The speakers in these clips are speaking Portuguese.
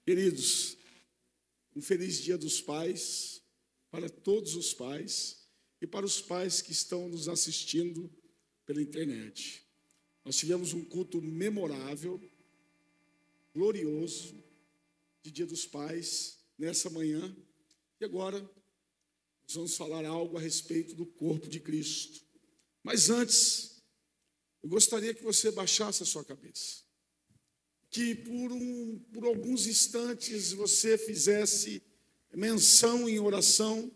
Queridos, um feliz Dia dos Pais para todos os pais e para os pais que estão nos assistindo pela internet. Nós tivemos um culto memorável, glorioso, de Dia dos Pais, nessa manhã. E agora, nós vamos falar algo a respeito do corpo de Cristo. Mas antes, eu gostaria que você baixasse a sua cabeça. Que por alguns instantes você fizesse menção em oração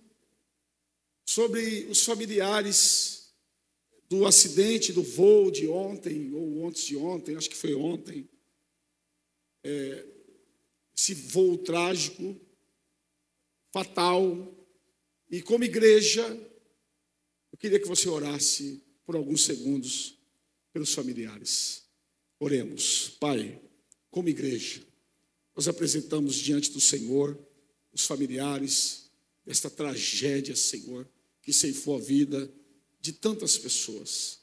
sobre os familiares do acidente do voo de ontem, ou antes de ontem, acho que foi ontem, esse voo trágico, fatal, e como igreja, eu queria que você orasse por alguns segundos pelos familiares. Oremos. Pai, como igreja, nós apresentamos diante do Senhor os familiares desta tragédia, Senhor, que ceifou a vida de tantas pessoas.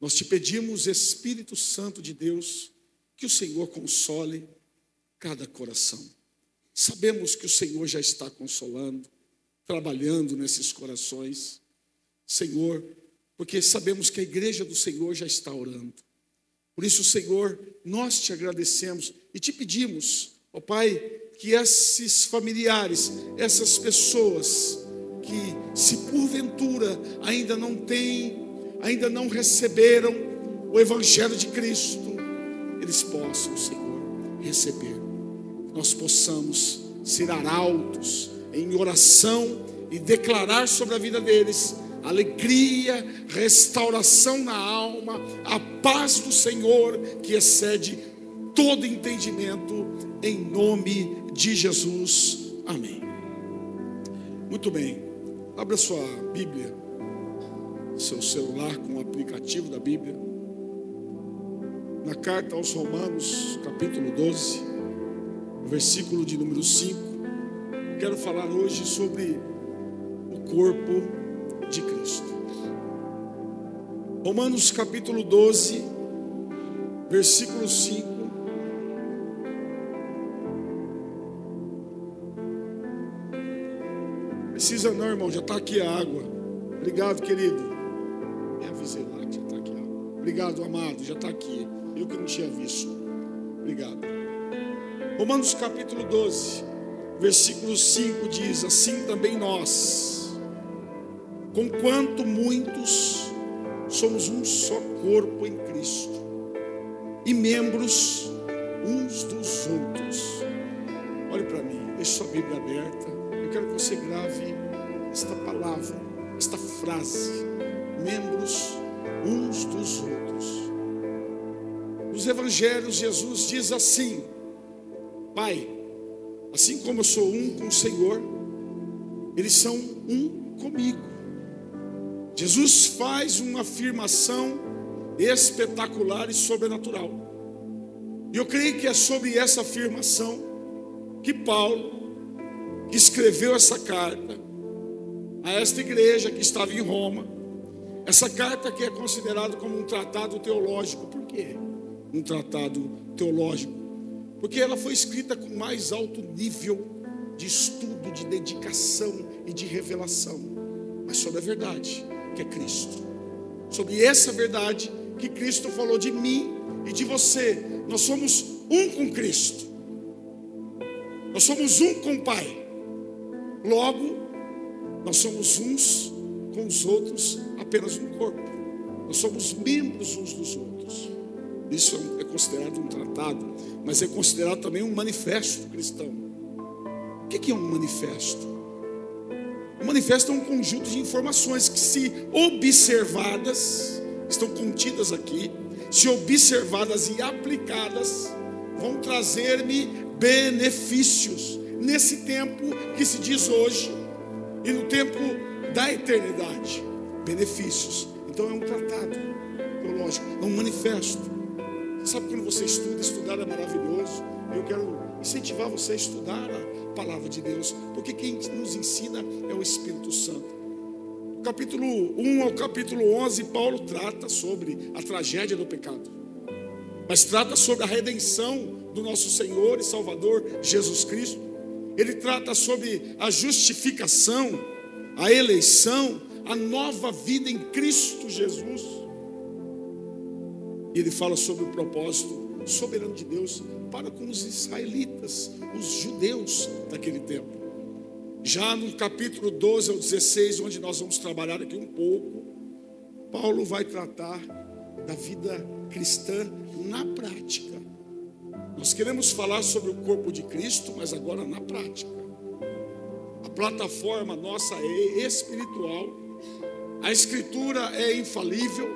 Nós te pedimos, Espírito Santo de Deus, que o Senhor console cada coração. Sabemos que o Senhor já está consolando, trabalhando nesses corações, Senhor, porque sabemos que a igreja do Senhor já está orando. Por isso, Senhor, nós te agradecemos e te pedimos, ó Pai, que esses familiares, essas pessoas que se porventura ainda não receberam o Evangelho de Cristo, eles possam, Senhor, receber. Nós possamos ser arautos em oração e declarar sobre a vida deles alegria, restauração na alma, a paz do Senhor que excede todo entendimento, em nome de Jesus. Amém. Muito bem. Abra sua Bíblia, seu celular com o aplicativo da Bíblia, na carta aos Romanos, capítulo 12, versículo de número 5. Quero falar hoje sobre o corpo de Cristo. Romanos capítulo 12, versículo 5. Precisa não, irmão, já está aqui a água. Obrigado, querido. Me avisei lá que já está aqui a água. Obrigado, amado, já está aqui. Eu que não tinha visto. Obrigado. Romanos capítulo 12, versículo 5 diz: assim também nós, conquanto muitos, somos um só corpo em Cristo, e membros uns dos outros. Olhe para mim, deixe sua Bíblia aberta. Eu quero que você grave esta palavra, esta frase: membros uns dos outros. Nos evangelhos, Jesus diz assim: Pai, assim como eu sou um com o Senhor, eles são um comigo. Jesus faz uma afirmação espetacular e sobrenatural. E eu creio que é sobre essa afirmação que Paulo, que escreveu essa carta a esta igreja que estava em Roma, essa carta que é considerada como um tratado teológico. Por quê um tratado teológico? Porque ela foi escrita com mais alto nível de estudo, de dedicação e de revelação, mas sobre a verdade que é Cristo, sobre essa verdade que Cristo falou de mim e de você. Nós somos um com Cristo, nós somos um com o Pai. Logo, nós somos uns com os outros, apenas um corpo. Nós somos membros uns dos outros. Isso é considerado um tratado, mas é considerado também um manifesto cristão. O que é um manifesto? O manifesto é um conjunto de informações que, se observadas, estão contidas aqui, se observadas e aplicadas, vão trazer-me benefícios nesse tempo que se diz hoje e no tempo da eternidade. Benefícios. Então é um tratado teológico, é um manifesto. Você sabe, quando você estuda, estudar é maravilhoso. Eu quero incentivar você a estudar a palavra de Deus, porque quem nos ensina é o Espírito Santo. Do capítulo 1 ao capítulo 11, Paulo trata sobre a tragédia do pecado. mas trata sobre a redenção do nosso Senhor e Salvador Jesus Cristo. Ele trata sobre a justificação, a eleição, a nova vida em Cristo Jesus. E ele fala sobre o propósito soberano de Deus para com os israelitas, os judeus daquele tempo. Já no capítulo 12 ao 16, onde nós vamos trabalhar aqui um pouco, Paulo vai tratar da vida cristã na prática. Nós queremos falar sobre o corpo de Cristo, mas agora na prática. A plataforma nossa é espiritual. A Escritura é infalível,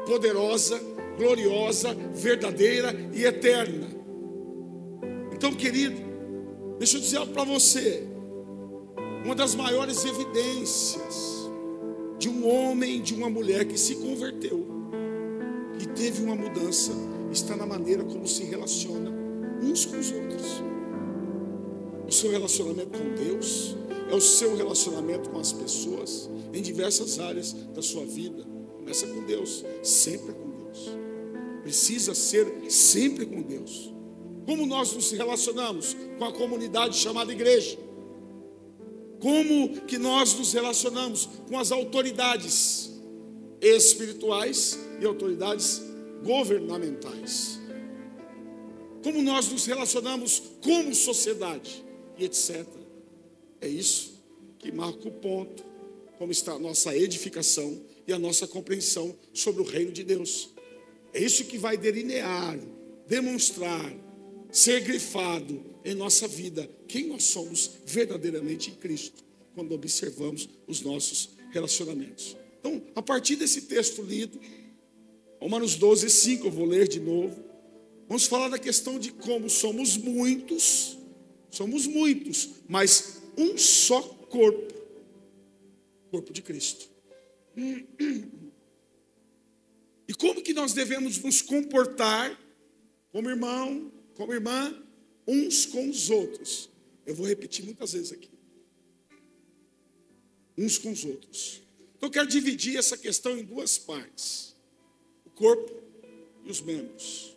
poderosa, gloriosa, verdadeira e eterna. Então, querido, deixa eu dizer algo para você. Uma das maiores evidências de um homem, de uma mulher que se converteu, que teve uma mudança, está na maneira como se relaciona uns com os outros. O seu relacionamento com Deus é o seu relacionamento com as pessoas em diversas áreas da sua vida. Começa com Deus, sempre com Deus. Precisa ser sempre com Deus. Como nós nos relacionamos com a comunidade chamada igreja? Como que nós nos relacionamos com as autoridades espirituais e autoridades governamentais? Como nós nos relacionamos como sociedade e etc. É isso que marca o ponto, como está a nossa edificação e a nossa compreensão sobre o reino de Deus. É isso que vai delinear, demonstrar, ser grifado em nossa vida quem nós somos verdadeiramente em Cristo, quando observamos os nossos relacionamentos. Então, a partir desse texto lido, Romanos 12, 5, eu vou ler de novo. Vamos falar da questão de como somos muitos, mas um só corpo, corpo de Cristo. E como que nós devemos nos comportar como irmão, como irmã, uns com os outros? Eu vou repetir muitas vezes aqui. Uns com os outros. Então eu quero dividir essa questão em duas partes: o corpo e os membros.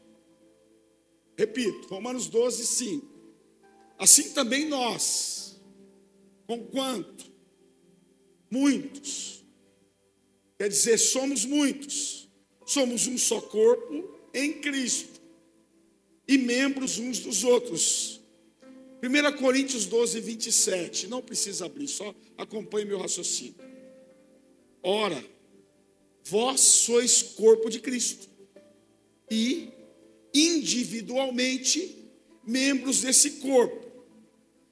Repito, Romanos 12, 5. Assim também nós, conquanto muitos, quer dizer, somos muitos, somos um só corpo em Cristo e membros uns dos outros. 1 Coríntios 12, 27. Não precisa abrir, só acompanhe meu raciocínio. Ora, vós sois corpo de Cristo e individualmente membros desse corpo.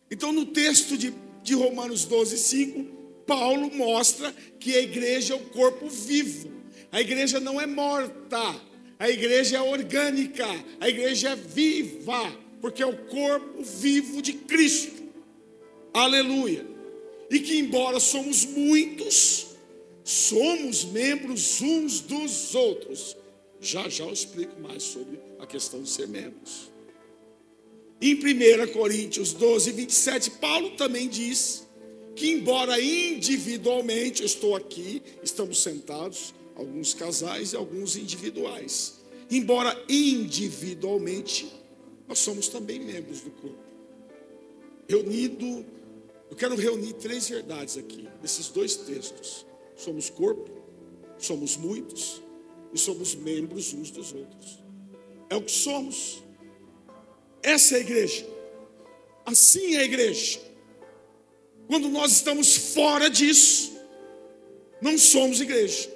Então, no texto de Romanos 12, 5, Paulo mostra que a igreja é o corpo vivo. A igreja não é morta, a igreja é orgânica, a igreja é viva, porque é o corpo vivo de Cristo. Aleluia. E que embora somos muitos, somos membros uns dos outros. Já eu explico mais sobre a questão de ser membros. Em 1 Coríntios 12, 27, Paulo também diz que embora individualmente, eu estou aqui, estamos sentados, alguns casais e alguns individuais. Embora individualmente, nós somos também membros do corpo. Eu quero reunir três verdades aqui, nesses dois textos. Somos corpo, somos muitos e somos membros uns dos outros. É o que somos. Essa é a igreja. Assim é a igreja. Quando nós estamos fora disso, não somos igreja.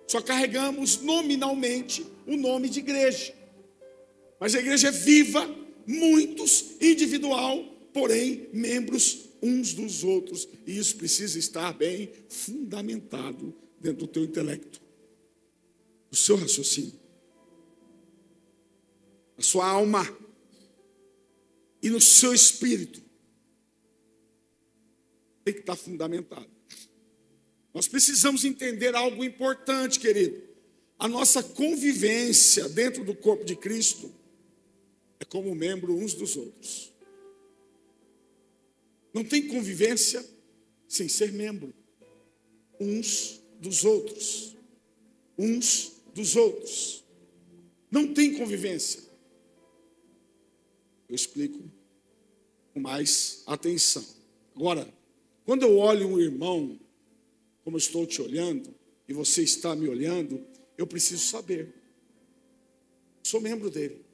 Só carregamos nominalmente o nome de igreja. Mas a igreja é viva, muitos, individual, porém membros uns dos outros. E isso precisa estar bem fundamentado dentro do teu intelecto, do seu raciocínio, na sua alma e no seu espírito. Tem que estar fundamentado. Nós precisamos entender algo importante, querido. A nossa convivência dentro do corpo de Cristo é como membro uns dos outros. Não tem convivência sem ser membro uns dos outros. Uns dos outros. não tem convivência. Eu explico com mais atenção. Agora, quando eu olho um irmão, como eu estou te olhando, e você está me olhando, eu preciso saber. Sou membro dele.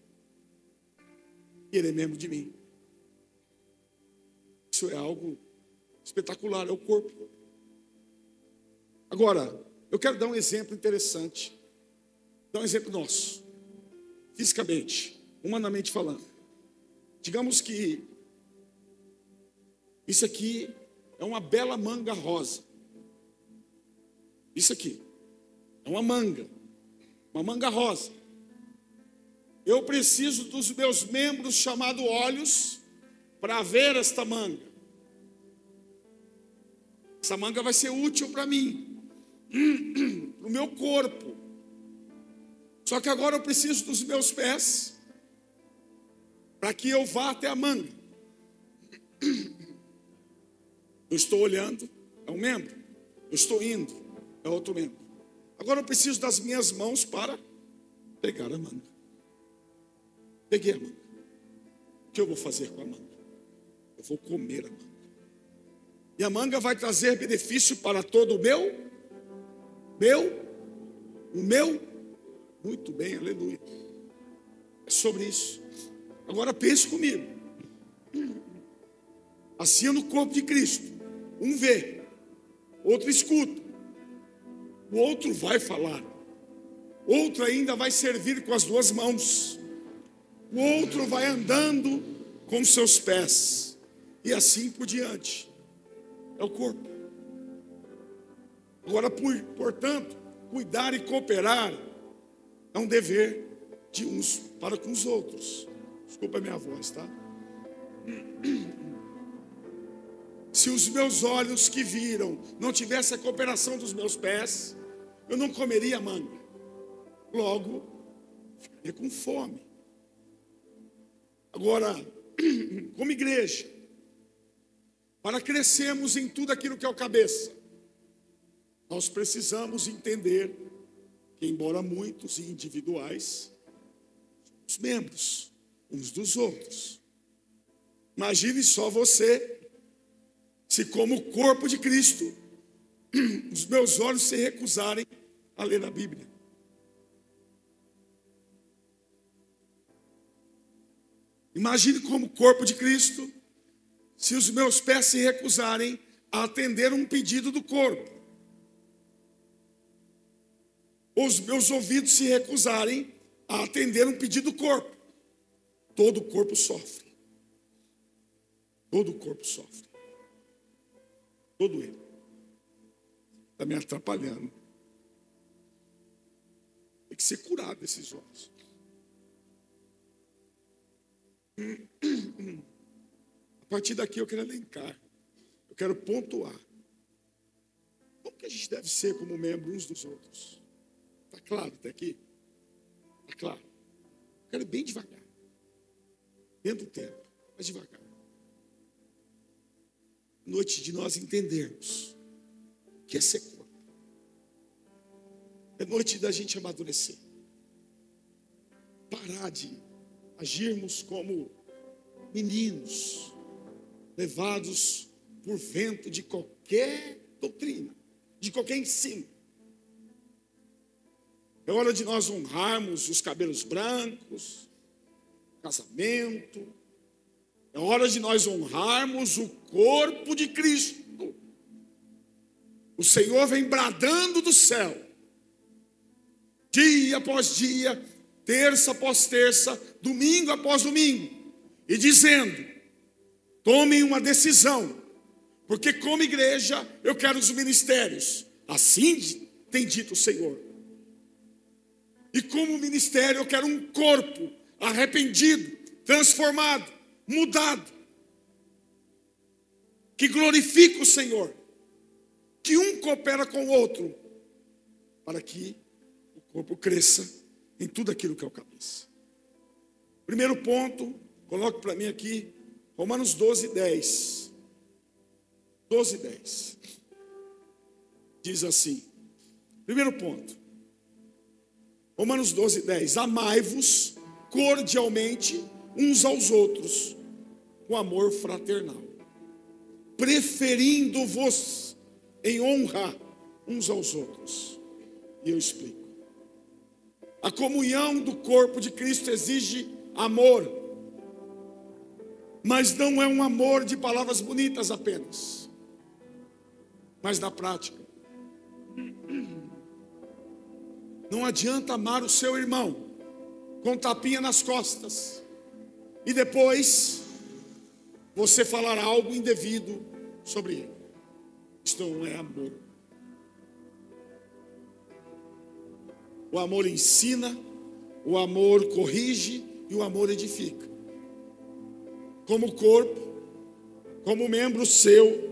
E ele é membro de mim. Isso é algo espetacular, é o corpo. Agora, eu quero dar um exemplo interessante. Dar um exemplo nosso. Fisicamente, humanamente falando. Digamos que isso aqui é uma bela manga rosa. Isso aqui é uma manga rosa. Eu preciso dos meus membros chamados olhos para ver esta manga. Essa manga vai ser útil para mim, para o meu corpo. Só que agora eu preciso dos meus pés para que eu vá até a manga. Eu estou olhando, é um membro. Eu estou indo, é outro membro. Agora eu preciso das minhas mãos para pegar a manga. Peguei a manga. O que eu vou fazer com a manga? Eu vou comer a manga. E a manga vai trazer benefício para todo o meu. Muito bem, aleluia. É sobre isso. Agora pense comigo. Assim é no corpo de Cristo. Um vê, outro escuta, o outro vai falar, outro ainda vai servir com as duas mãos, o outro vai andando com seus pés, e assim por diante. É o corpo. Agora, portanto, cuidar e cooperar é um dever de uns para com os outros. Desculpa a minha voz, tá? Se os meus olhos que viram não tivesse a cooperação dos meus pés, eu não comeria manga. Logo, ficaria com fome. Agora, como igreja, para crescermos em tudo aquilo que é o cabeça, nós precisamos entender que, embora muitos e individuais, os membros uns dos outros. Imagine só você, se como corpo de Cristo, os meus olhos se recusarem a ler a Bíblia. Imagine como corpo de Cristo, se os meus pés se recusarem a atender um pedido do corpo. Os meus ouvidos se recusarem a atender um pedido do corpo. Todo o corpo sofre. Todo o corpo sofre. Todo ele. Está me atrapalhando. Tem que ser curado esses olhos. A partir daqui eu quero elencar. Eu quero pontuar. Como que a gente deve ser como membro uns dos outros? Está claro até aqui? Está claro. Eu quero ir bem devagar. Dentro do tempo, mas devagar. Noite de nós entendermos o que é ser corpo. É noite da gente amadurecer. Parar de agirmos como meninos, levados por vento de qualquer doutrina, de qualquer ensino. É hora de nós honrarmos os cabelos brancos, casamento. É hora de nós honrarmos o corpo de Cristo. O Senhor vem bradando do céu, dia após dia, terça após terça, domingo após domingo, e dizendo: tomem uma decisão, porque como igreja eu quero os ministérios. Assim tem dito o Senhor. E como ministério eu quero um corpo arrependido, transformado, mudado, que glorifica o Senhor, que um coopera com o outro, para que o corpo cresça em tudo aquilo que é o cabeça. Primeiro ponto, coloque para mim aqui, Romanos 12:10. 12:10. Diz assim, primeiro ponto: Romanos 12, 10. Amai-vos cordialmente uns aos outros, com amor fraternal, preferindo-vos em honra uns aos outros. E eu explico. A comunhão do corpo de Cristo exige amor, mas não é um amor de palavras bonitas apenas, mas na prática. Não adianta amar o seu irmão com tapinha nas costas e depois você falar algo indevido sobre ele. Isso não é amor. O amor ensina, o amor corrige e o amor edifica. Como corpo, como membro seu,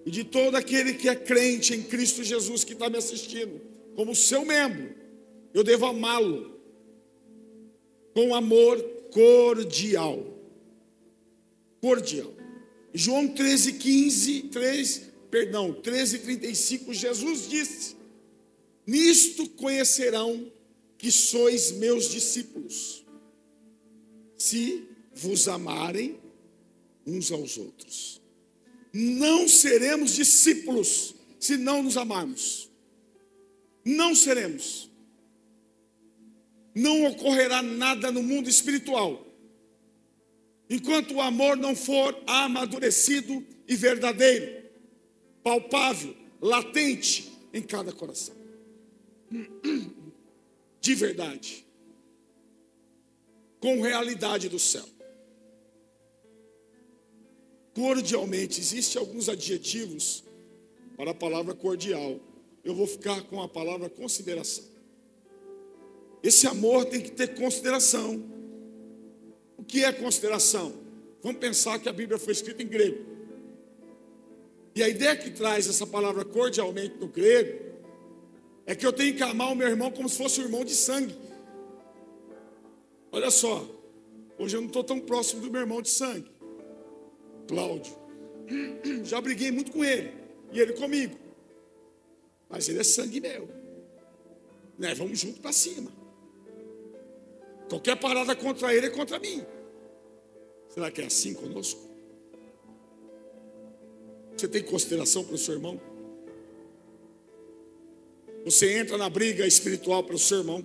e de todo aquele que é crente em Cristo Jesus que está me assistindo, como seu membro, eu devo amá-lo com amor cordial. Cordial. João 13:35, Jesus disse: nisto conhecerão que sois meus discípulos, se vos amarem uns aos outros. Não seremos discípulos se não nos amarmos. Não seremos. Não ocorrerá nada no mundo espiritual enquanto o amor não for amadurecido e verdadeiro, palpável, latente em cada coração. De verdade. Com realidade do céu. Cordialmente, existem alguns adjetivos para a palavra cordial. Eu vou ficar com a palavra consideração. Esse amor tem que ter consideração. O que é consideração? Vamos pensar que a Bíblia foi escrita em grego. E a ideia que traz essa palavra cordialmente no grego é que eu tenho que amar o meu irmão como se fosse um irmão de sangue. Olha só, hoje eu não estou tão próximo do meu irmão de sangue, Cláudio. Já briguei muito com ele, e ele comigo. Mas ele é sangue meu, né? Vamos junto para cima. Qualquer parada contra ele é contra mim. Será que é assim conosco? Você tem consideração para o seu irmão? Você entra na briga espiritual para o seu irmão,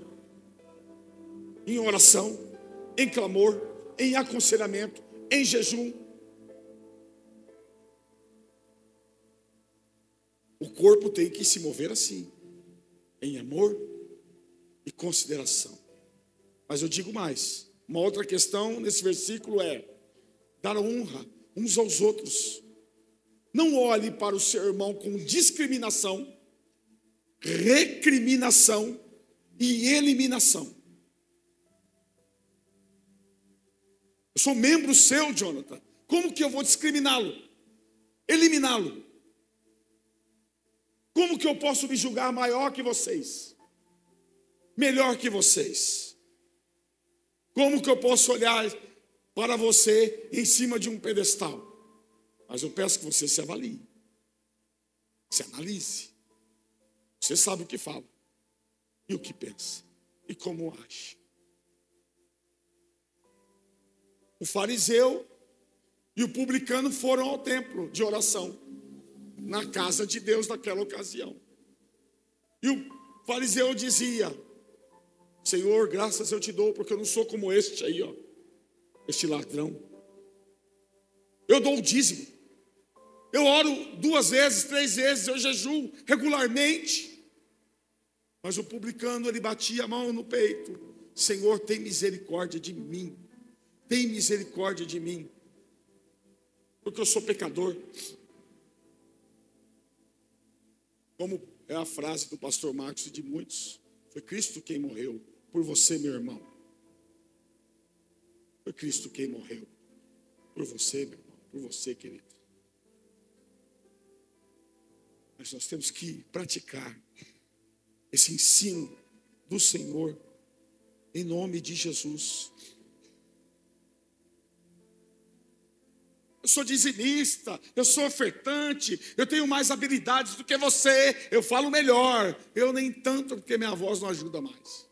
em oração, em clamor, em aconselhamento, em jejum. O corpo tem que se mover assim, em amor e consideração. Mas eu digo mais, uma outra questão nesse versículo é dar honra uns aos outros. Não olhe para o seu irmão com discriminação, recriminação e eliminação. Eu sou membro seu, Jonathan. Como que eu vou discriminá-lo? Eliminá-lo? Como que eu posso me julgar maior que vocês? Melhor que vocês? Como que eu posso olhar para você em cima de um pedestal? Mas eu peço que você se avalie. Se analise. Você sabe o que fala. E o que pensa. E como age. O fariseu e o publicano foram ao templo de oração, na casa de Deus naquela ocasião. E o fariseu dizia: Senhor, graças eu te dou, porque eu não sou como este aí, ó, este ladrão. Eu dou o dízimo. Eu oro 2 vezes, 3 vezes, eu jejuo regularmente. Mas o publicano, ele batia a mão no peito: Senhor, tem misericórdia de mim. Tem misericórdia de mim, porque eu sou pecador. Como é a frase do pastor Marcos e de muitos: foi Cristo quem morreu por você, meu irmão. Foi Cristo quem morreu por você, meu irmão, por você, querido. Mas nós temos que praticar esse ensino do Senhor em nome de Jesus. eu sou dizimista, eu sou ofertante, eu tenho mais habilidades do que você, eu falo melhor. Eu nem tanto, porque minha voz não ajuda mais.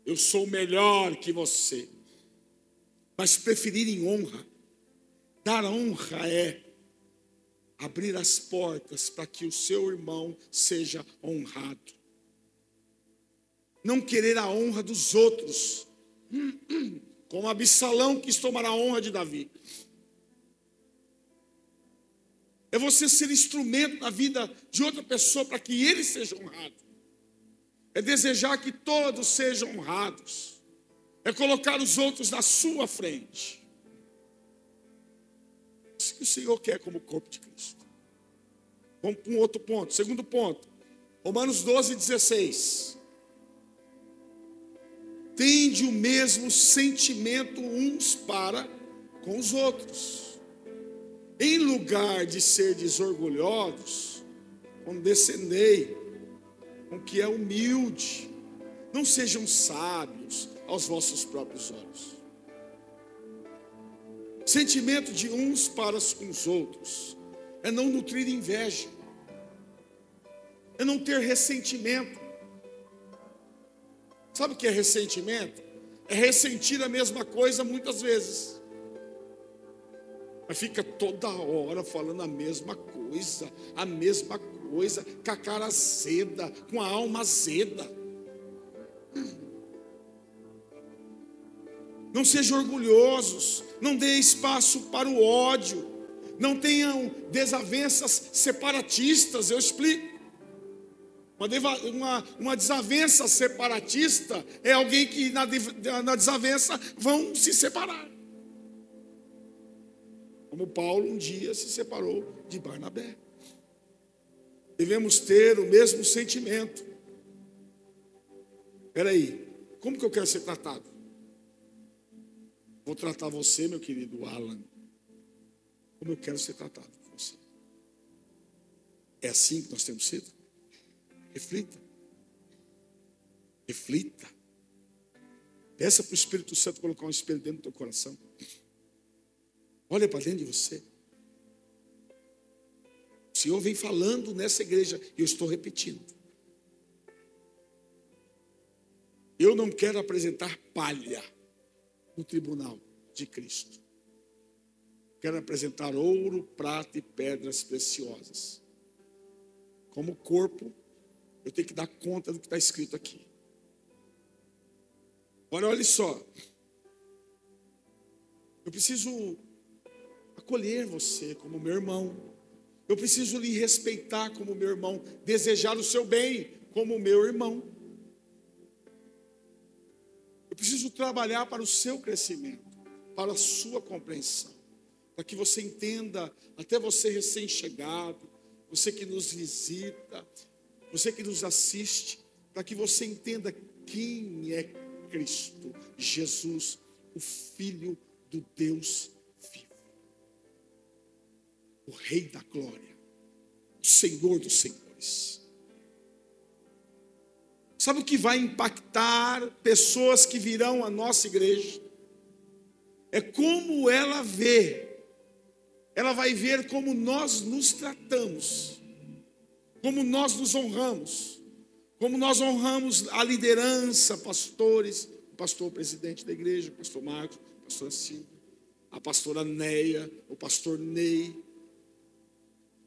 Eu sou melhor que você. Mas preferir em honra, dar honra é abrir as portas para que o seu irmão seja honrado. Não querer a honra dos outros, como Absalão quis tomar a honra de Davi. É você ser instrumento na vida de outra pessoa para que ele seja honrado. É desejar que todos sejam honrados. É colocar os outros na sua frente. Isso que o Senhor quer como corpo de Cristo. Vamos para um outro ponto. Segundo ponto. Romanos 12:16. Tende o mesmo sentimento uns para com os outros. Em lugar de ser desorgulhosos, condescendei com o que é humilde. Não sejam sábios aos vossos próprios olhos. Sentimento de uns para com os outros é não nutrir inveja, é não ter ressentimento. Sabe o que é ressentimento? É ressentir a mesma coisa muitas vezes. Mas fica toda hora falando a mesma coisa, com a cara azeda, com a alma azeda. Não sejam orgulhosos, não dê espaço para o ódio, não tenham desavenças separatistas. Eu explico. Uma desavença separatista é alguém que na desavença vão se separar. Como Paulo um dia se separou de Barnabé. Devemos ter o mesmo sentimento. Espera aí, como que eu quero ser tratado? Vou tratar você, meu querido Alan, como eu quero ser tratado por você. É assim que nós temos sido? Reflita. Reflita. Peça para o Espírito Santo colocar um espelho dentro do teu coração. Olha para dentro de você. O Senhor vem falando nessa igreja e eu estou repetindo. Eu não quero apresentar palha no tribunal de Cristo. Quero apresentar ouro, prata e pedras preciosas. Como corpo, eu tenho que dar conta do que está escrito aqui. Agora, olha só. Eu preciso acolher você como meu irmão. Eu preciso lhe respeitar como meu irmão. Desejar o seu bem como meu irmão. Eu preciso trabalhar para o seu crescimento, para a sua compreensão, para que você entenda, até você recém-chegado, você que nos visita, você que nos assiste, para que você entenda quem é Cristo, Jesus, o Filho do Deus vivo, o Rei da Glória, o Senhor dos Senhores. Sabe o que vai impactar pessoas que virão à nossa igreja? É como ela vê. Ela vai ver como nós nos tratamos, como nós nos honramos, como nós honramos a liderança, pastores, o pastor presidente da igreja, o pastor Marcos, a pastora Silvia, a pastora Neia, o pastor Ney,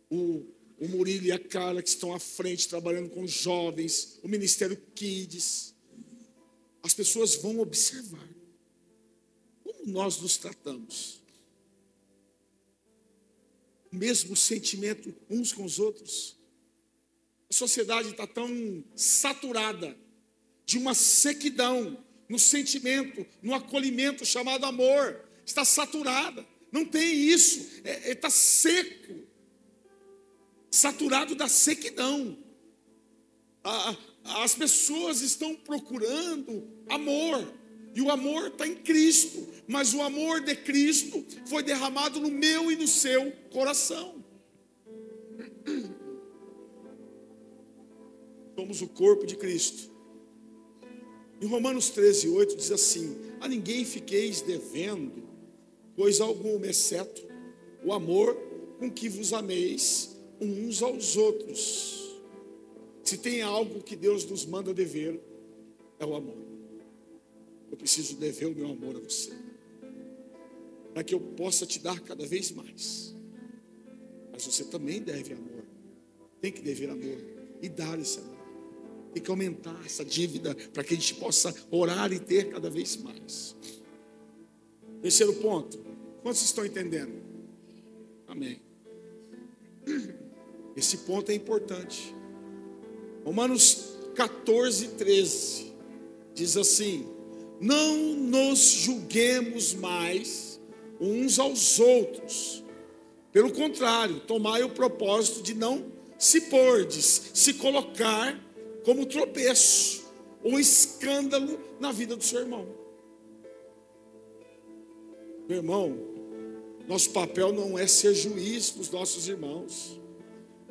o Murilo e a Carla, que estão à frente trabalhando com jovens, o Ministério Kids. As pessoas vão observar como nós nos tratamos. O mesmo sentimento uns com os outros. A sociedade está tão saturada de uma sequidão no sentimento, no acolhimento chamado amor. Está saturada. Não tem isso. Está seco. Saturado da sequidão. As pessoas estão procurando amor. E o amor está em Cristo. Mas o amor de Cristo foi derramado no meu e no seu coração. Somos o corpo de Cristo. Em Romanos 13:8 diz assim: a ninguém fiqueis devendo coisa alguma, exceto o amor com que vos ameis uns aos outros. Se tem algo que Deus nos manda dever, é o amor. Eu preciso dever o meu amor a você, para que eu possa te dar cada vez mais. Mas você também deve amor. Tem que dever amor e dar esse amor. Tem que aumentar essa dívida para que a gente possa orar e ter cada vez mais. Terceiro ponto. Quantos estão entendendo? Amém. Esse ponto é importante. Romanos 14, 13 diz assim: não nos julguemos mais uns aos outros. Pelo contrário, tomai o propósito de não se pordes, se colocar como tropeço ou escândalo na vida do seu irmão. Meu irmão, nosso papel não é ser juiz dos nossos irmãos,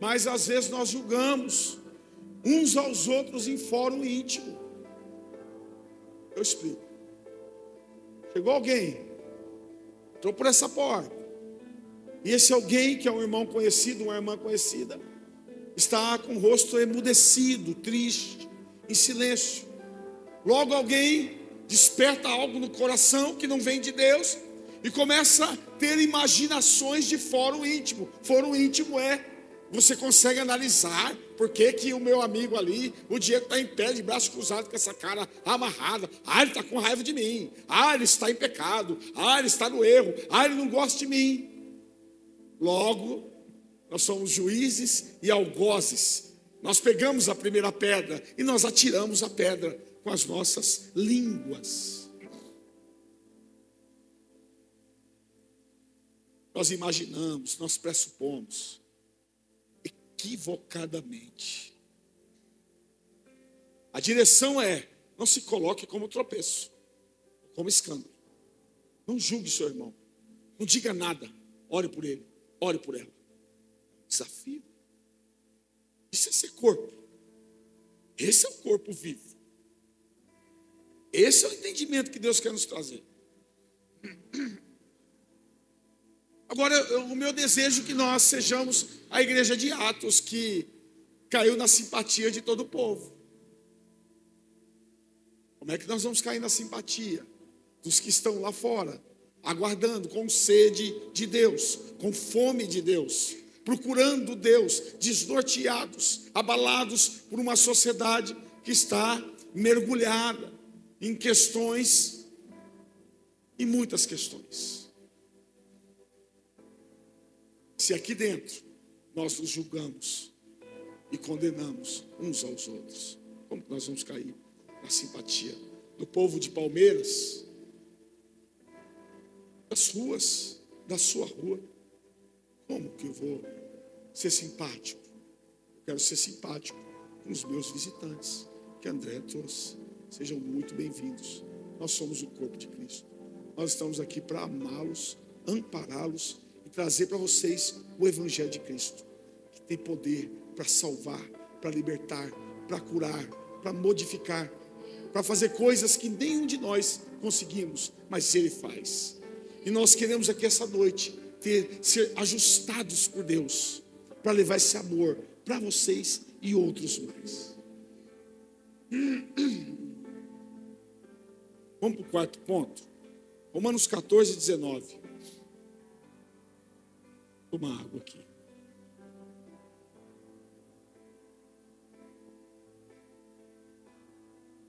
mas às vezes nós julgamos uns aos outros em fórum íntimo. Eu explico. Chegou alguém, entrou por essa porta, e esse alguém, que é um irmão conhecido, uma irmã conhecida, está com o rosto emudecido, triste, em silêncio. Logo alguém desperta algo no coração que não vem de Deus e começa a ter imaginações de fórum íntimo. Fórum íntimo você consegue analisar por que o meu amigo ali, o Diego, está em pé, de braço cruzado, com essa cara amarrada. Ele está com raiva de mim. Ele está em pecado. Ele está no erro. Ele não gosta de mim. Logo, nós somos juízes e algozes. Nós pegamos a primeira pedra e nós atiramos a pedra com as nossas línguas. Nós imaginamos, nós pressupomos equivocadamente. A direção é: não se coloque como tropeço, como escândalo. Não julgue seu irmão, não diga nada. Ore por ele, ore por ela. Desafio. Isso é ser corpo. Esse é o corpo vivo. Esse é o entendimento que Deus quer nos trazer. Agora, o meu desejo é que nós sejamos a igreja de Atos, que caiu na simpatia de todo o povo. Como é que nós vamos cair na simpatia dos que estão lá fora, aguardando, com sede de Deus, com fome de Deus, procurando Deus, desnorteados, abalados por uma sociedade que está mergulhada em questões, em muitas questões. Se aqui dentro nós nos julgamos e condenamos uns aos outros, como que nós vamos cair na simpatia do povo de Palmeiras, das ruas, da sua rua? Como que eu vou ser simpático? Eu quero ser simpático com os meus visitantes, que André trouxe. Sejam muito bem-vindos. Nós somos o corpo de Cristo. Nós estamos aqui para amá-los, ampará-los e trazer para vocês o Evangelho de Cristo, que tem poder para salvar, para libertar, para curar, para modificar, para fazer coisas que nenhum de nós conseguimos, mas Ele faz. E nós queremos aqui essa noite ser ajustados por Deus, para levar esse amor para vocês e outros mais. Vamos para o quarto ponto. Romanos 14, 19. Toma água aqui.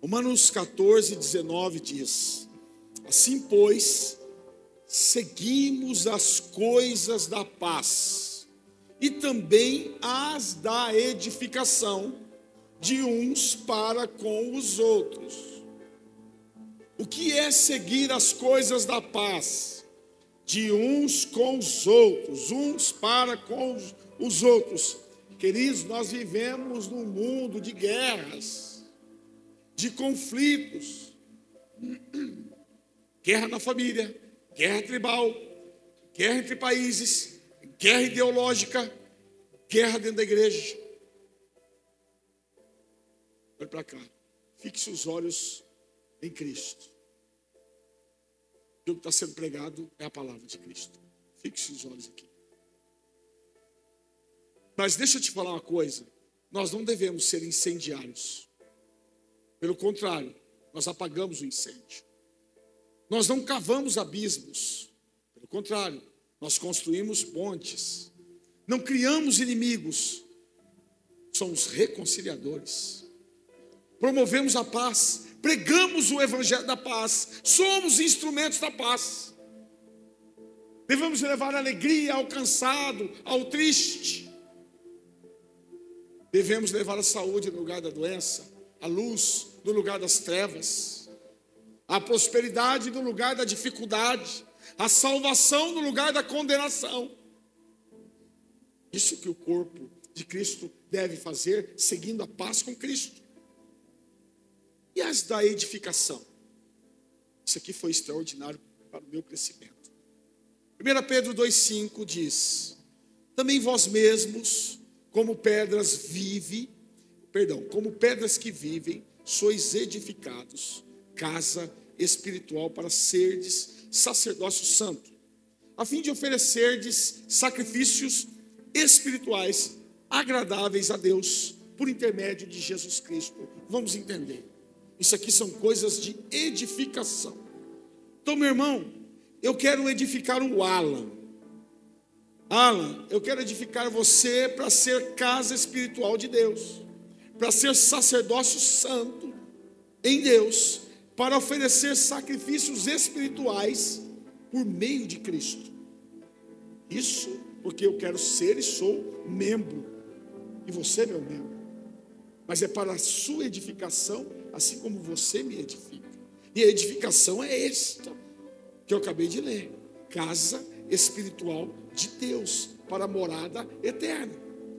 Romanos 14, 19 diz: assim, pois, seguimos as coisas da paz e também as da edificação de uns para com os outros. O que é seguir as coisas da paz? De uns com os outros, uns para com os outros. Queridos, nós vivemos num mundo de guerras, de conflitos, guerra na família, guerra tribal, guerra entre países, guerra ideológica, guerra dentro da igreja. Olha para cá, fixe os olhos em Cristo. que o que está sendo pregado é a palavra de Cristo. Fixe os olhos aqui. Mas deixa eu te falar uma coisa. Nós não devemos ser incendiários. Pelo contrário, nós apagamos o incêndio. Nós não cavamos abismos. Pelo contrário, nós construímos pontes. Não criamos inimigos. Somos reconciliadores. Promovemos a paz. Pregamos o evangelho da paz. Somos instrumentos da paz. Devemos levar alegria ao cansado, ao triste. Devemos levar a saúde no lugar da doença, a luz no lugar das trevas, a prosperidade no lugar da dificuldade, a salvação no lugar da condenação. Isso que o corpo de Cristo deve fazer, seguindo a paz com Cristo. E as da edificação? Isso aqui foi extraordinário para o meu crescimento. 1 Pedro 2,5 diz: também vós mesmos, como pedras que vivem, sois edificados, casa espiritual para serdes sacerdócio santo, a fim de oferecerdes sacrifícios espirituais agradáveis a Deus, por intermédio de Jesus Cristo. Vamos entender. Isso aqui são coisas de edificação. Então, meu irmão, eu quero edificar o Alan. Alan, eu quero edificar você para ser casa espiritual de Deus, para ser sacerdócio santo em Deus, para oferecer sacrifícios espirituais por meio de Cristo. Isso porque eu quero ser e sou membro, e você é meu membro. Mas é para a sua edificação, assim como você me edifica. E a edificação é esta que eu acabei de ler: casa espiritual de Deus, para a morada eterna.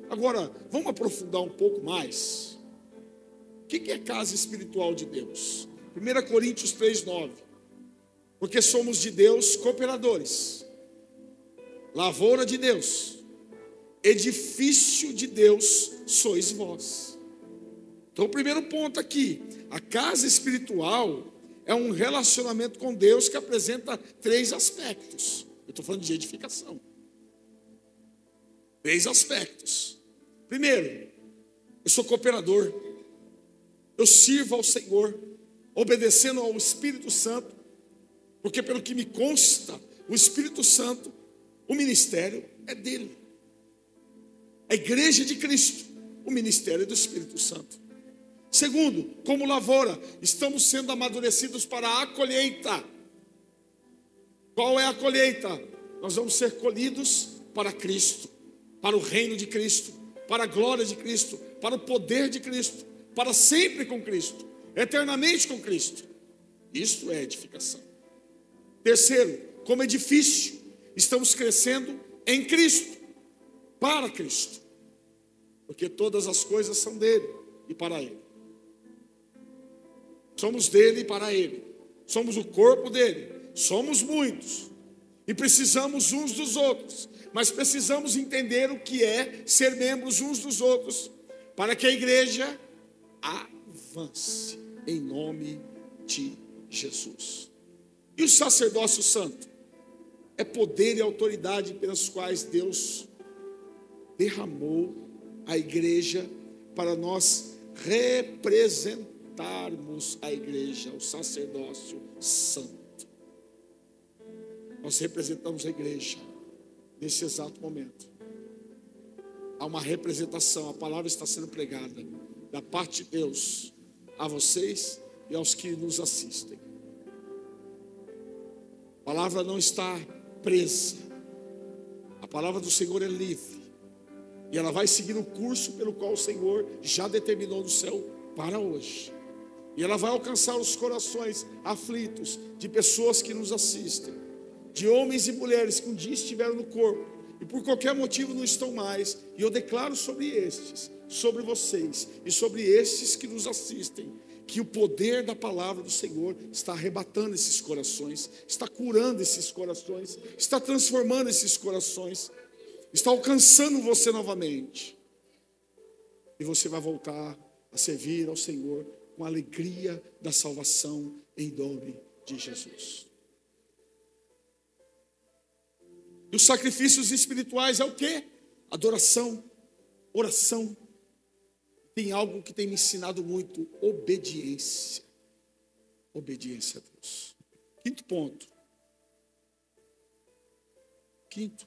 Agora, vamos aprofundar um pouco mais. O que é casa espiritual de Deus? 1 Coríntios 3,9. Porque somos de Deus cooperadores, lavoura de Deus, edifício de Deus sois vós. Então, o primeiro ponto aqui: a casa espiritual é um relacionamento com Deus que apresenta 3 aspectos. Eu estou falando de edificação. 3 aspectos. Primeiro, eu sou cooperador. Eu sirvo ao Senhor, obedecendo ao Espírito Santo, porque pelo que me consta, o Espírito Santo, o ministério é dele. A igreja de Cristo, o ministério é do Espírito Santo. Segundo, como lavoura, estamos sendo amadurecidos para a colheita. Qual é a colheita? Nós vamos ser colhidos para Cristo, para o reino de Cristo, para a glória de Cristo, para o poder de Cristo, para sempre com Cristo, eternamente com Cristo. Isto é edificação. Terceiro, como edifício, estamos crescendo em Cristo, para Cristo, porque todas as coisas são dele e para ele. Somos dele e para ele. Somos o corpo dele. Somos muitos. E precisamos uns dos outros. Mas precisamos entender o que é ser membros uns dos outros, para que a igreja avance em nome de Jesus. E o sacerdócio santo é poder e autoridade pelas quais Deus derramou a igreja para nós representarmos a igreja, o sacerdócio santo. Nós representamos a igreja nesse exato momento. Há uma representação, a palavra está sendo pregada da parte de Deus a vocês e aos que nos assistem. A palavra não está presa. A palavra do Senhor é livre. E ela vai seguir o curso pelo qual o Senhor já determinou no céu para hoje. E ela vai alcançar os corações aflitos de pessoas que nos assistem, de homens e mulheres que um dia estiveram no corpo e por qualquer motivo não estão mais. E eu declaro sobre estes, sobre vocês e sobre estes que nos assistem, que o poder da palavra do Senhor está arrebatando esses corações, está curando esses corações, está transformando esses corações, está alcançando você novamente. E você vai voltar a servir ao Senhor com a alegria da salvação em nome de Jesus. E os sacrifícios espirituais é o quê? Adoração, oração. Tem algo que tem me ensinado muito: obediência. Obediência a Deus. Quinto ponto. Quinto.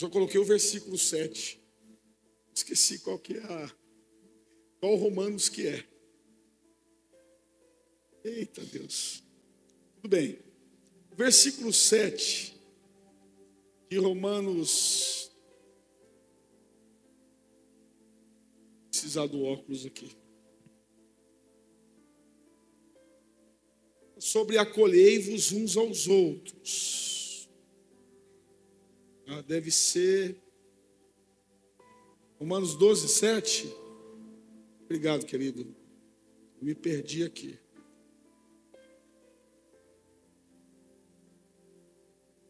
Só coloquei o versículo 7. Esqueci qual Romanos que é. Eita Deus. Tudo bem. Versículo 7 de Romanos. Vou precisar do óculos aqui. Sobre acolhei-vos uns aos outros. Deve ser Romanos 12, 7. Obrigado, querido. Eu me perdi aqui.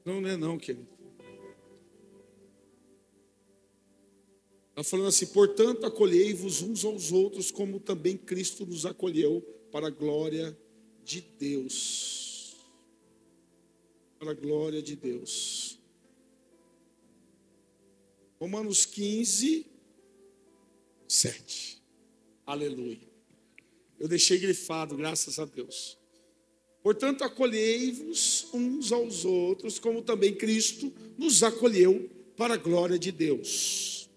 Não é não, querido. Está falando assim: portanto, acolhei-vos uns aos outros, como também Cristo nos acolheu, para a glória de Deus. Para a glória de Deus. Romanos 15, 7. Aleluia. Eu deixei grifado, graças a Deus. Portanto, acolhei-vos uns aos outros, como também Cristo nos acolheu, para a glória de Deus.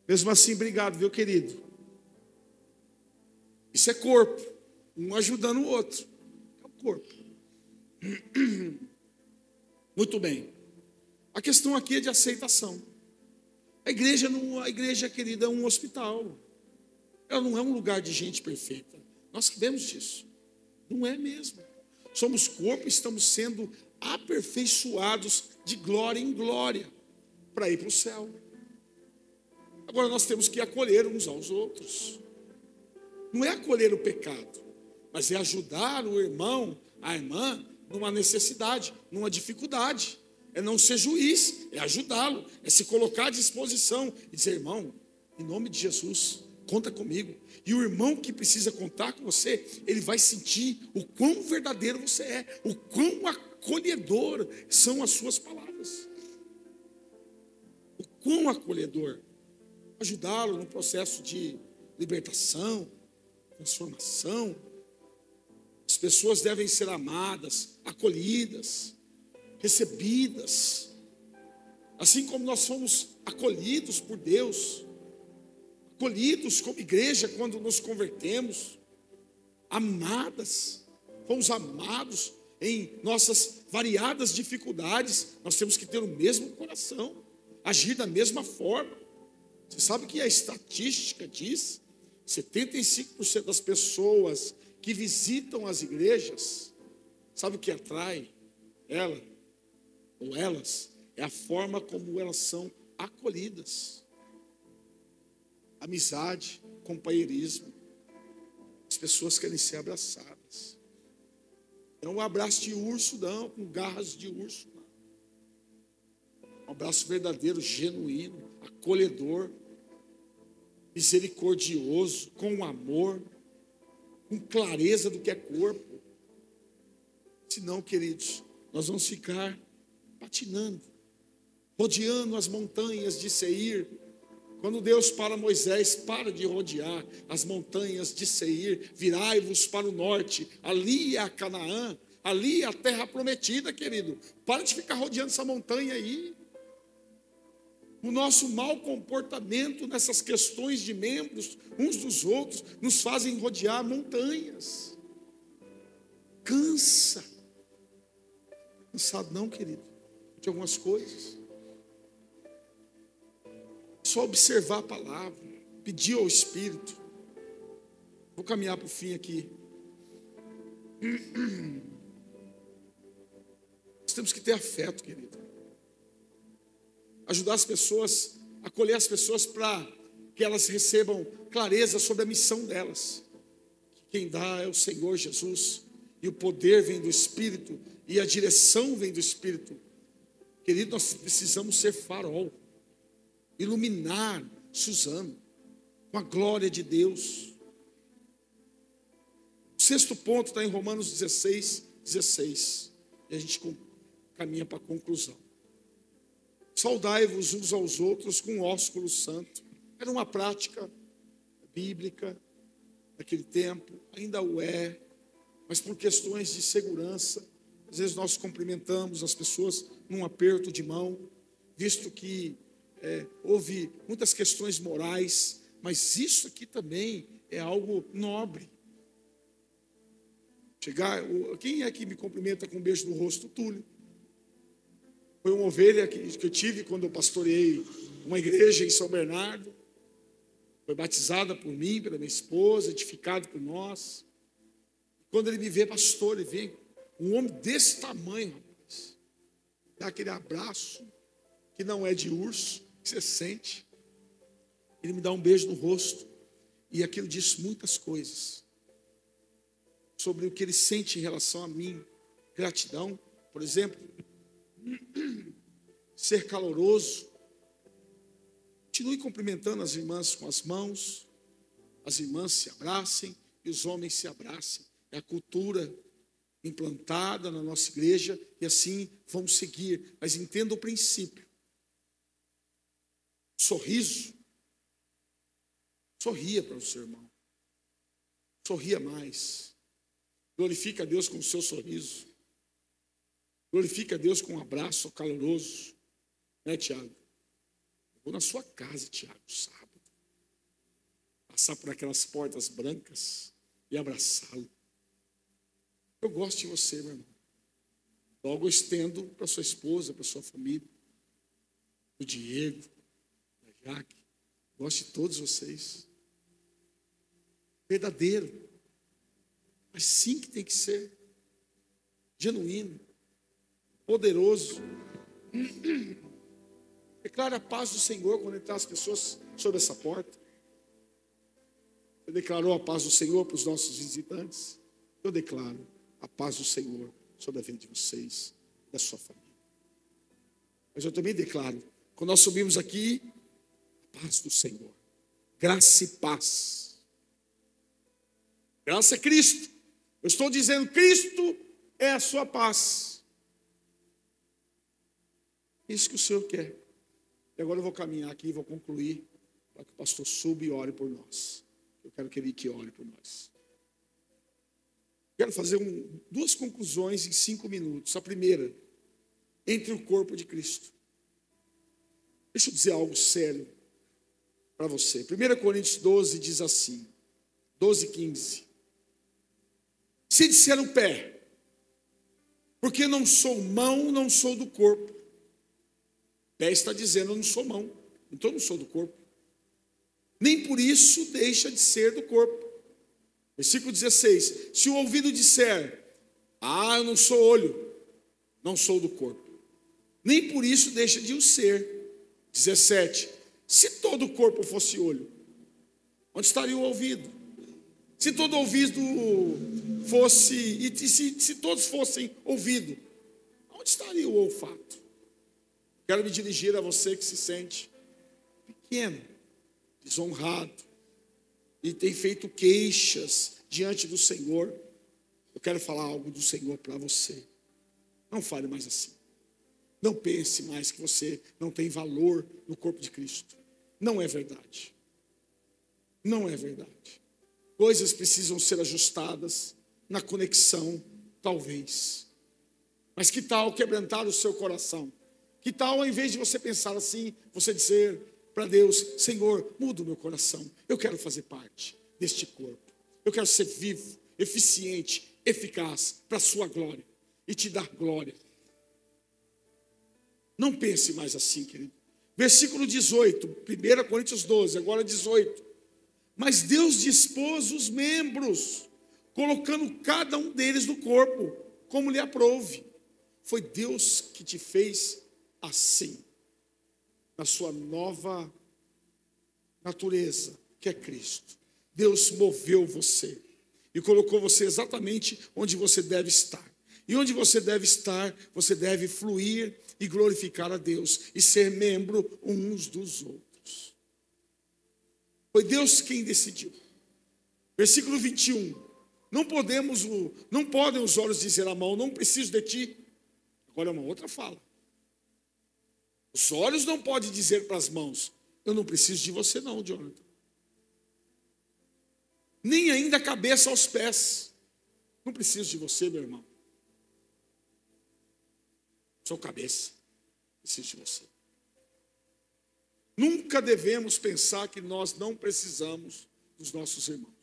Mesmo assim, obrigado, viu, querido? Isso é corpo, um ajudando o outro. É o corpo. Muito bem. A questão aqui é de aceitação. A igreja, querida, é um hospital. Ela não é um lugar de gente perfeita. Nós sabemos disso. Não é mesmo. Somos corpo e estamos sendo aperfeiçoados de glória em glória para ir para o céu. Agora nós temos que acolher uns aos outros. Não é acolher o pecado, mas é ajudar o irmão, a irmã, numa necessidade, numa dificuldade. É não ser juiz, é ajudá-lo, é se colocar à disposição e dizer: irmão, em nome de Jesus, conta comigo. E o irmão que precisa contar com você, ele vai sentir o quão verdadeiro você é, o quão acolhedor são as suas palavras. O quão acolhedor. Ajudá-lo no processo de libertação, transformação. As pessoas devem ser amadas, acolhidas, recebidas. Assim como nós fomos acolhidos por Deus, acolhidos como igreja quando nos convertemos, amadas, fomos amados em nossas variadas dificuldades. Nós temos que ter o mesmo coração, agir da mesma forma. Você sabe que a estatística diz: 75% das pessoas que visitam as igrejas, sabe o que atrai ela ou elas? É a forma como elas são acolhidas. Amizade, companheirismo. As pessoas querem ser abraçadas. Não um abraço de urso, não, com garras de urso. Não. Um abraço verdadeiro, genuíno, acolhedor, misericordioso, com amor, com clareza do que é corpo. Senão, queridos, nós vamos ficar patinando, rodeando as montanhas de Seir. Quando Deus para Moisés: para de rodear as montanhas de Seir, virai-vos para o norte, ali é a Canaã, ali é a terra prometida, querido. Para de ficar rodeando essa montanha aí. O nosso mau comportamento nessas questões de membros uns dos outros nos fazem rodear montanhas. Cansa. Cansado não, querido, de algumas coisas. Só observar a palavra, pedir ao Espírito. Vou caminhar para o fim aqui. Nós temos que ter afeto, querido. Ajudar as pessoas, acolher as pessoas para que elas recebam clareza sobre a missão delas. Quem dá é o Senhor Jesus, e o poder vem do Espírito, e a direção vem do Espírito. Querido, nós precisamos ser farol, iluminar Suzano com a glória de Deus. sexto ponto está em Romanos 16. E a gente caminha para a conclusão. Saudai-vos uns aos outros com ósculo santo. Era uma prática bíblica naquele tempo, ainda o é, mas por questões de segurança, às vezes nós cumprimentamos as pessoas num aperto de mão, visto que houve muitas questões morais, mas isso aqui também é algo nobre. Quem é que me cumprimenta com um beijo no rosto? Túlio. Foi uma ovelha que eu tive quando eu pastoreei uma igreja em São Bernardo. Foi batizada por mim, pela minha esposa, edificado por nós. Quando ele me vê pastor, ele vem um homem desse tamanho, rapaz, dá aquele abraço que não é de urso, que você sente. Ele me dá um beijo no rosto e aquilo diz muitas coisas sobre o que ele sente em relação a mim. Gratidão, por exemplo, ser caloroso. Continue cumprimentando as irmãs com as mãos, as irmãs se abracem e os homens se abracem. É a cultura implantada na nossa igreja e assim vamos seguir. Mas entenda o princípio. Sorriso. Sorria para o seu irmão. Sorria mais. Glorifica a Deus com o seu sorriso. Glorifica a Deus com um abraço caloroso. Né, Tiago? Vou na sua casa, Tiago, sábado. Passar por aquelas portas brancas e abraçá-lo. Eu gosto de você, meu irmão. Logo eu estendo para sua esposa, para sua família. O Diego, a Jaque. Gosto de todos vocês. Verdadeiro. Mas sim que tem que ser. Genuíno. Poderoso. Declara a paz do Senhor quando entrar as pessoas sobre essa porta. Você declarou a paz do Senhor para os nossos visitantes? Eu declaro a paz do Senhor sobre a vida de vocês, da sua família. Mas eu também declaro, quando nós subimos aqui, a paz do Senhor. Graça e paz. Graça é Cristo. Eu estou dizendo, Cristo é a sua paz. Isso que o Senhor quer. E agora eu vou caminhar aqui e vou concluir para que o pastor suba e ore por nós. Eu quero que ele que ore por nós. Quero fazer duas conclusões em 5 minutos. A primeira, entre o corpo de Cristo. Deixa eu dizer algo sério para você. 1 Coríntios 12 diz assim, 12:15. Se disser o pé, porque não sou mão, não sou do corpo. Pé está dizendo, eu não sou mão, então eu não sou do corpo. Nem por isso deixa de ser do corpo. Versículo 16. Se o ouvido disser, eu não sou olho, não sou do corpo. Nem por isso deixa de o ser. 17. Se todo o corpo fosse olho, onde estaria o ouvido? Se todo ouvido fosse, e se todos fossem ouvido, onde estaria o olfato? Quero me dirigir a você que se sente pequeno, desonrado, e tem feito queixas diante do Senhor. Eu quero falar algo do Senhor para você. Não fale mais assim. Não pense mais que você não tem valor no corpo de Cristo. Não é verdade. Não é verdade. Coisas precisam ser ajustadas na conexão, talvez. Mas que tal quebrantar o seu coração? Que tal, ao invés de você pensar assim, você dizer para Deus, Senhor, muda o meu coração. Eu quero fazer parte deste corpo. Eu quero ser vivo, eficiente, eficaz para a sua glória e te dar glória. Não pense mais assim, querido. Versículo 18, 1 Coríntios 12, agora 18. Mas Deus dispôs os membros, colocando cada um deles no corpo, como lhe aprouve. Foi Deus que te fez assim, na sua nova natureza, que é Cristo. Deus moveu você e colocou você exatamente onde você deve estar. E onde você deve estar, você deve fluir e glorificar a Deus e ser membro uns dos outros. Foi Deus quem decidiu. Versículo 21. Não podem os olhos dizer à mão, não preciso de ti. Agora é uma outra fala. Os olhos não podem dizer para as mãos, eu não preciso de você não, Jonathan. Nem ainda a cabeça aos pés. Não preciso de você, meu irmão. Sou cabeça. Preciso de você. Nunca devemos pensar que nós não precisamos dos nossos irmãos.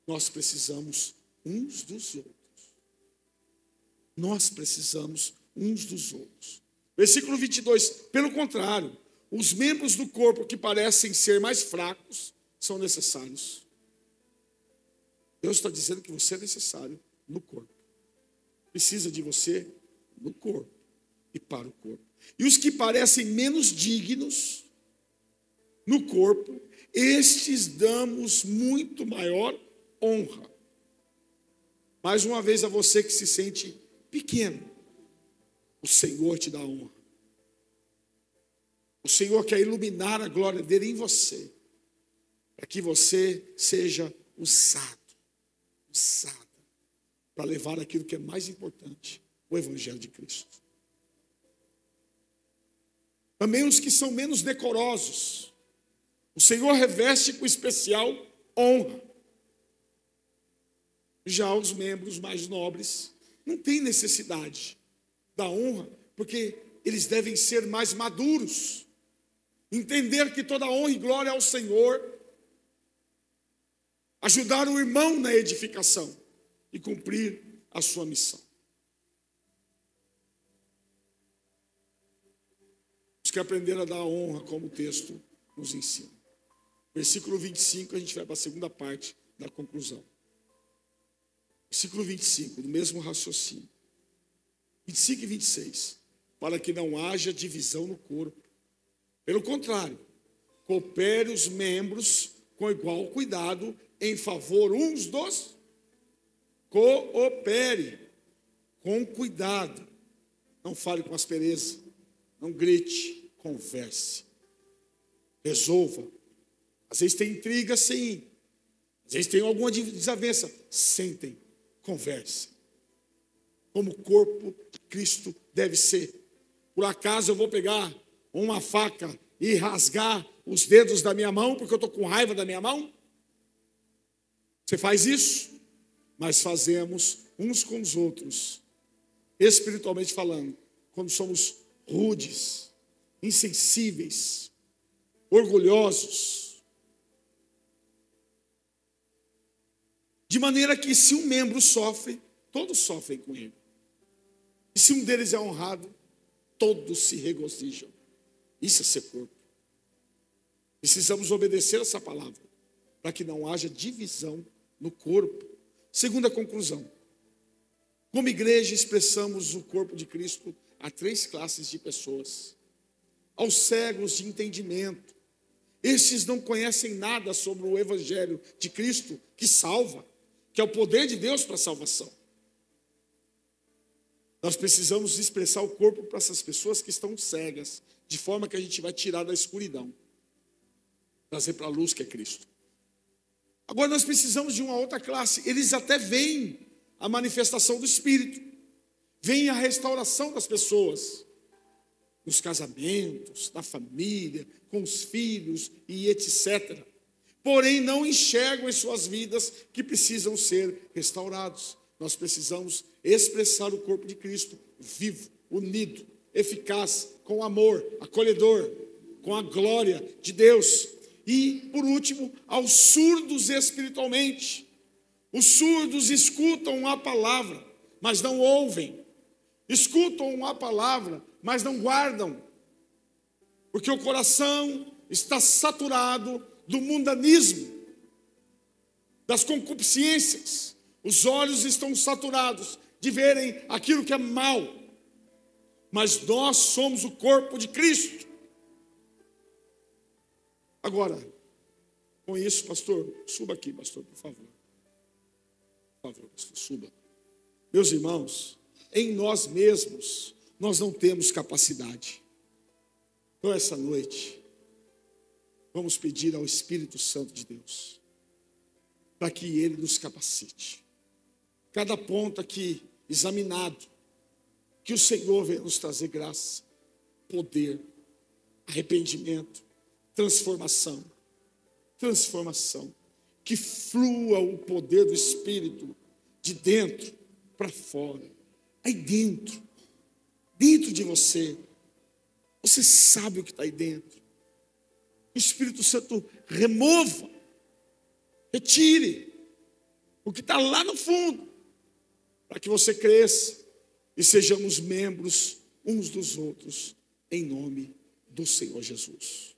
Nós precisamos uns dos outros. Nós precisamos uns dos outros. Versículo 22. Pelo contrário, os membros do corpo que parecem ser mais fracos são necessários. Deus está dizendo que você é necessário no corpo. Precisa de você no corpo e para o corpo. E os que parecem menos dignos no corpo, estes damos muito maior honra. Mais uma vez a você que se sente pequeno, o Senhor te dá honra. O Senhor quer iluminar a glória dele em você, para que você seja usado para levar aquilo que é mais importante, o Evangelho de Cristo. Também os que são menos decorosos, o Senhor reveste com especial honra. Já os membros mais nobres não têm necessidade da honra, porque eles devem ser mais maduros, entender que toda honra e glória é ao Senhor, ajudar o irmão na edificação e cumprir a sua missão. Temos que aprender a dar honra, como o texto nos ensina. Versículo 25, a gente vai para a segunda parte da conclusão. Versículo 25, do mesmo raciocínio. 25 e 26. Para que não haja divisão no corpo. Pelo contrário, coopere os membros com igual cuidado em favor uns dos. Coopere com cuidado. Não fale com aspereza. Não grite, converse. Resolva. Às vezes tem intriga, sim. Às vezes tem alguma desavença. Sentem, conversem. Como o corpo de Cristo deve ser. Por acaso eu vou pegar uma faca e rasgar os dedos da minha mão, porque eu estou com raiva da minha mão? Você faz isso? Mas fazemos uns com os outros, espiritualmente falando, quando somos rudes, insensíveis, orgulhosos. De maneira que se um membro sofre, todos sofrem com ele. E se um deles é honrado, todos se regozijam. Isso é ser corpo. Precisamos obedecer essa palavra, para que não haja divisão no corpo. Segunda conclusão. Como igreja, expressamos o corpo de Cristo a 3 classes de pessoas. Aos cegos de entendimento. Estes não conhecem nada sobre o Evangelho de Cristo, que salva, que é o poder de Deus para a salvação. Nós precisamos expressar o corpo para essas pessoas que estão cegas, de forma que a gente vai tirar da escuridão, trazer para a luz que é Cristo. Agora nós precisamos de uma outra classe. Eles até veem a manifestação do Espírito, veem a restauração das pessoas, nos casamentos, na família, com os filhos e etc. Porém não enxergam em suas vidas que precisam ser restaurados. Nós precisamos expressar o corpo de Cristo vivo, unido, eficaz, com amor, acolhedor, com a glória de Deus. E, por último, aos surdos espiritualmente. Os surdos escutam a palavra, mas não ouvem. Escutam a palavra, mas não guardam. Porque o coração está saturado do mundanismo, das concupiscências. Os olhos estão saturados de verem aquilo que é mal. Mas nós somos o corpo de Cristo. Agora, com isso, pastor, suba aqui, pastor, por favor. Por favor, pastor, suba. Meus irmãos, em nós mesmos, nós não temos capacidade. Então, essa noite, vamos pedir ao Espírito Santo de Deus para que Ele nos capacite. Cada ponto aqui examinado, que o Senhor venha nos trazer graça, poder, arrependimento, transformação. Que flua o poder do Espírito de dentro para fora. Aí dentro de você, você sabe o que está aí dentro. O Espírito Santo remova, retire o que está lá no fundo, para que você cresça e sejamos membros uns dos outros, em nome do Senhor Jesus.